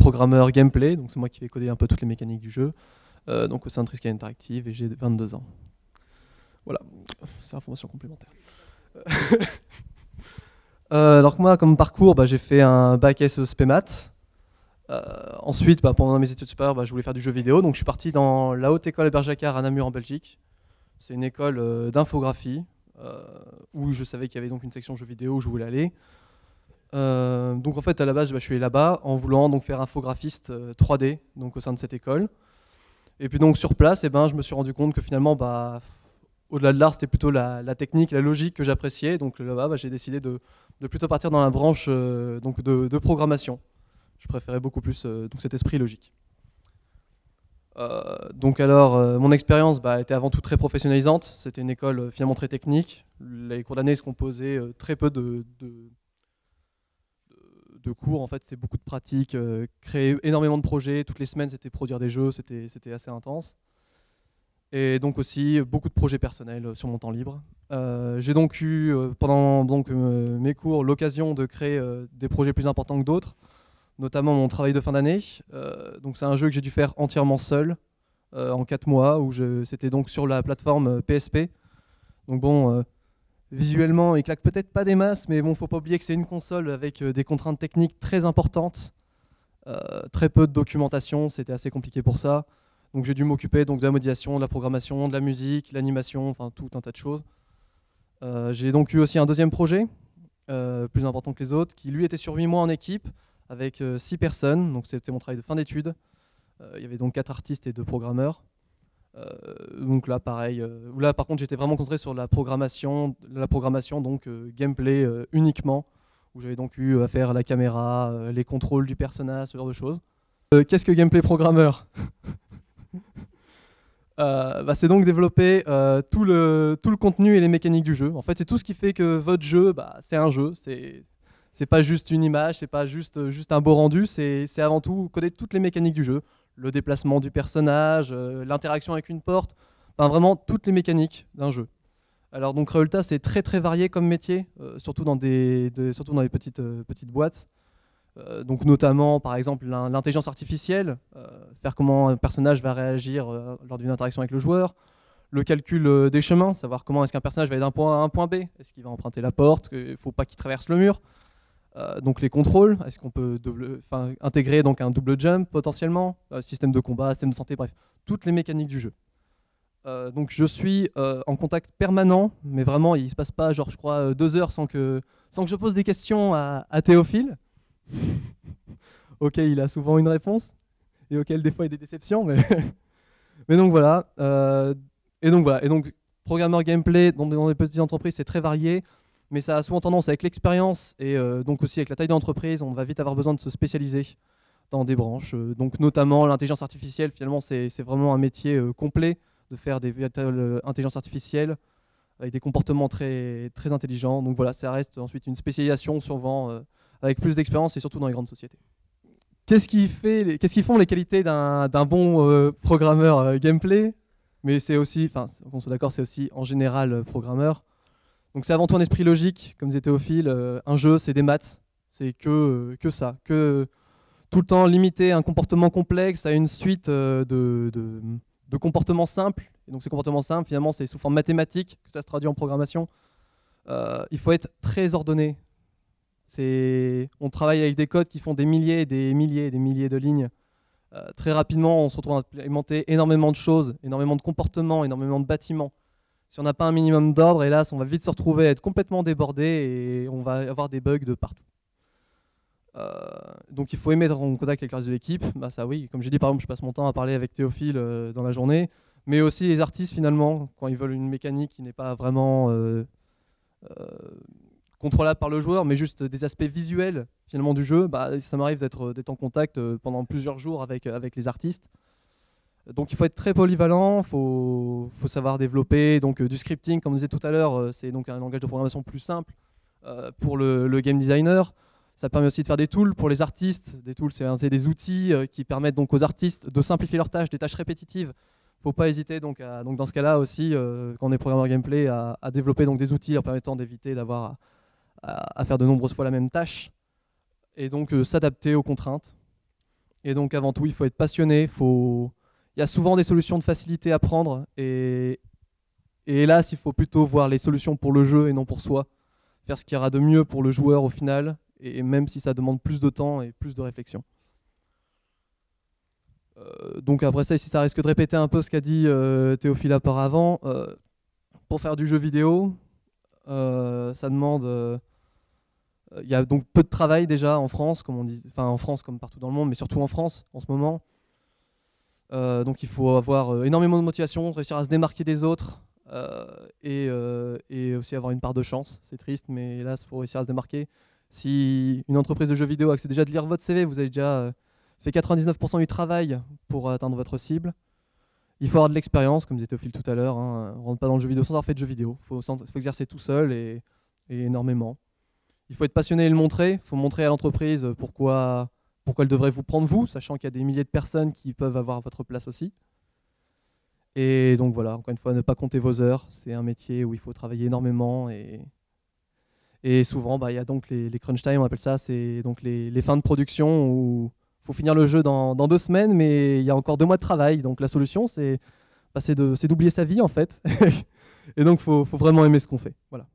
programmeur gameplay, donc c'est moi qui vais coder un peu toutes les mécaniques du jeu, donc au sein de Triskelion Interactive, et j'ai 22 ans. Voilà, c'est information complémentaire. Alors que moi, comme parcours, j'ai fait un bac SE Spé Maths. Ensuite, pendant mes études supérieures, je voulais faire du jeu vidéo, donc je suis parti dans la Haute École Albert Jacquard à Namur en Belgique. C'est une école d'infographie, où je savais qu'il y avait donc une section jeux vidéo où je voulais aller. Donc en fait, à la base, je suis allé là-bas en voulant donc faire infographiste 3D, donc au sein de cette école. Et puis donc sur place, je me suis rendu compte que finalement, au-delà de l'art, c'était plutôt la technique, la logique que j'appréciais. Donc là-bas, j'ai décidé de plutôt partir dans la branche donc de programmation. Je préférais beaucoup plus donc cet esprit logique. Donc alors, mon expérience était avant tout très professionnalisante. C'était une école finalement très technique. Les cours d'année se composaient très peu de cours. En fait, c'est beaucoup de pratiques, créer énormément de projets. Toutes les semaines, c'était produire des jeux. C'était assez intense. Et donc aussi beaucoup de projets personnels sur mon temps libre. J'ai donc eu pendant mes cours l'occasion de créer des projets plus importants que d'autres, notamment mon travail de fin d'année. Donc c'est un jeu que j'ai dû faire entièrement seul en 4 mois, où c'était donc sur la plateforme PSP. Donc bon, visuellement, il claque peut-être pas des masses, mais bon, faut pas oublier que c'est une console avec des contraintes techniques très importantes, très peu de documentation, c'était assez compliqué pour ça. Donc j'ai dû m'occuper de la modélisation, de la programmation, de la musique, l'animation, enfin tout un tas de choses. J'ai donc eu aussi un deuxième projet, plus important que les autres, qui lui était sur 8 mois en équipe, avec 6 personnes. Donc c'était mon travail de fin d'études. Il y avait donc 4 artistes et 2 programmeurs. Donc là pareil, là par contre j'étais vraiment concentré sur la programmation donc gameplay uniquement, où j'avais donc eu à faire la caméra, les contrôles du personnage, ce genre de choses. Qu'est-ce que gameplay programmeur? C'est donc développer tout le contenu et les mécaniques du jeu. En fait, c'est tout ce qui fait que votre jeu, c'est un jeu. C'est pas juste une image, c'est pas juste un beau rendu. C'est avant tout coder toutes les mécaniques du jeu, le déplacement du personnage, l'interaction avec une porte, vraiment toutes les mécaniques d'un jeu. Alors donc Résultat, c'est très très varié comme métier, surtout dans les petites boîtes. Donc notamment par exemple l'intelligence artificielle, faire comment un personnage va réagir lors d'une interaction avec le joueur, le calcul des chemins, savoir comment est-ce qu'un personnage va aller d'un point A à un point B, est-ce qu'il va emprunter la porte, il ne faut pas qu'il traverse le mur, donc les contrôles, est-ce qu'on peut intégrer donc un double jump potentiellement, système de combat, système de santé, bref, toutes les mécaniques du jeu. Donc je suis en contact permanent, mais vraiment il ne se passe pas genre je crois 2 heures sans que je pose des questions à Théophile, auquel il a souvent une réponse, et auquel des fois il y a des déceptions, mais donc voilà. Et donc programmeur gameplay dans des petites entreprises, c'est très varié, mais ça a souvent tendance avec l'expérience et donc aussi avec la taille de l'entreprise, on va vite avoir besoin de se spécialiser dans des branches. Donc notamment l'intelligence artificielle, finalement c'est vraiment un métier complet de faire des véritables intelligences artificielles avec des comportements très, très intelligents. Donc voilà, ça reste ensuite une spécialisation souvent avec plus d'expérience et surtout dans les grandes sociétés. Qu'est-ce qui font les qualités d'un bon programmeur gameplay? Mais c'est aussi, on soit d'accord, c'est aussi en général programmeur. Donc c'est avant tout un esprit logique, comme disait Théophile. Un jeu, c'est des maths, c'est que ça, que tout le temps limiter un comportement complexe à une suite de comportements simples. Et donc ces comportements simples, finalement, c'est sous forme mathématique que ça se traduit en programmation. Il faut être très ordonné. On travaille avec des codes qui font des milliers et des milliers et des milliers de lignes. Très rapidement, on se retrouve à implémenter énormément de choses, énormément de comportements, énormément de bâtiments. Si on n'a pas un minimum d'ordre, hélas, on va vite se retrouver à être complètement débordé et on va avoir des bugs de partout. Donc il faut aimer être en contact avec le reste de l'équipe. Ça oui, comme j'ai dit, par exemple, je passe mon temps à parler avec Théophile dans la journée, mais aussi les artistes finalement, quand ils veulent une mécanique qui n'est pas vraiment contrôlable par le joueur, mais juste des aspects visuels finalement du jeu, ça m'arrive d'être en contact pendant plusieurs jours avec les artistes. Donc il faut être très polyvalent, il faut savoir développer donc, du scripting, comme on disait tout à l'heure, c'est donc un langage de programmation plus simple pour le game designer. Ça permet aussi de faire des tools pour les artistes. Des tools, c'est des outils qui permettent donc aux artistes de simplifier leurs tâches, des tâches répétitives. Il ne faut pas hésiter donc dans ce cas-là aussi, quand on est programmeur gameplay, à développer donc, des outils leur permettant d'éviter d'avoir à faire de nombreuses fois la même tâche et donc s'adapter aux contraintes. Et donc avant tout, il faut être passionné. Il y a souvent des solutions de facilité à prendre. Et hélas, il faut plutôt voir les solutions pour le jeu et non pour soi. Faire ce qu'il y aura de mieux pour le joueur au final, et même si ça demande plus de temps et plus de réflexion. Donc après ça, ici, ça risque de répéter un peu ce qu'a dit Théophile auparavant. Pour faire du jeu vidéo, ça demande... il y a donc peu de travail déjà en France, comme on dit, enfin en France comme partout dans le monde, mais surtout en France en ce moment. Donc il faut avoir énormément de motivation, réussir à se démarquer des autres et aussi avoir une part de chance. C'est triste, mais hélas, il faut réussir à se démarquer. Si une entreprise de jeux vidéo accepte déjà de lire votre CV, vous avez déjà fait 99% du travail pour atteindre votre cible. Il faut avoir de l'expérience, comme disait Théophile tout à l'heure. Hein. On ne rentre pas dans le jeu vidéo sans avoir fait de jeux vidéo. Il faut exercer tout seul et énormément. Il faut être passionné et le montrer. Il faut montrer à l'entreprise pourquoi elle devrait vous prendre vous, sachant qu'il y a des milliers de personnes qui peuvent avoir votre place aussi. Et donc voilà, encore une fois, ne pas compter vos heures. C'est un métier où il faut travailler énormément. Et souvent, il y a donc les crunch time, on appelle ça, c'est donc les fins de production où il faut finir le jeu dans 2 semaines, mais il y a encore 2 mois de travail. Donc la solution, c'est d'oublier sa vie en fait. Et donc, il faut vraiment aimer ce qu'on fait. Voilà.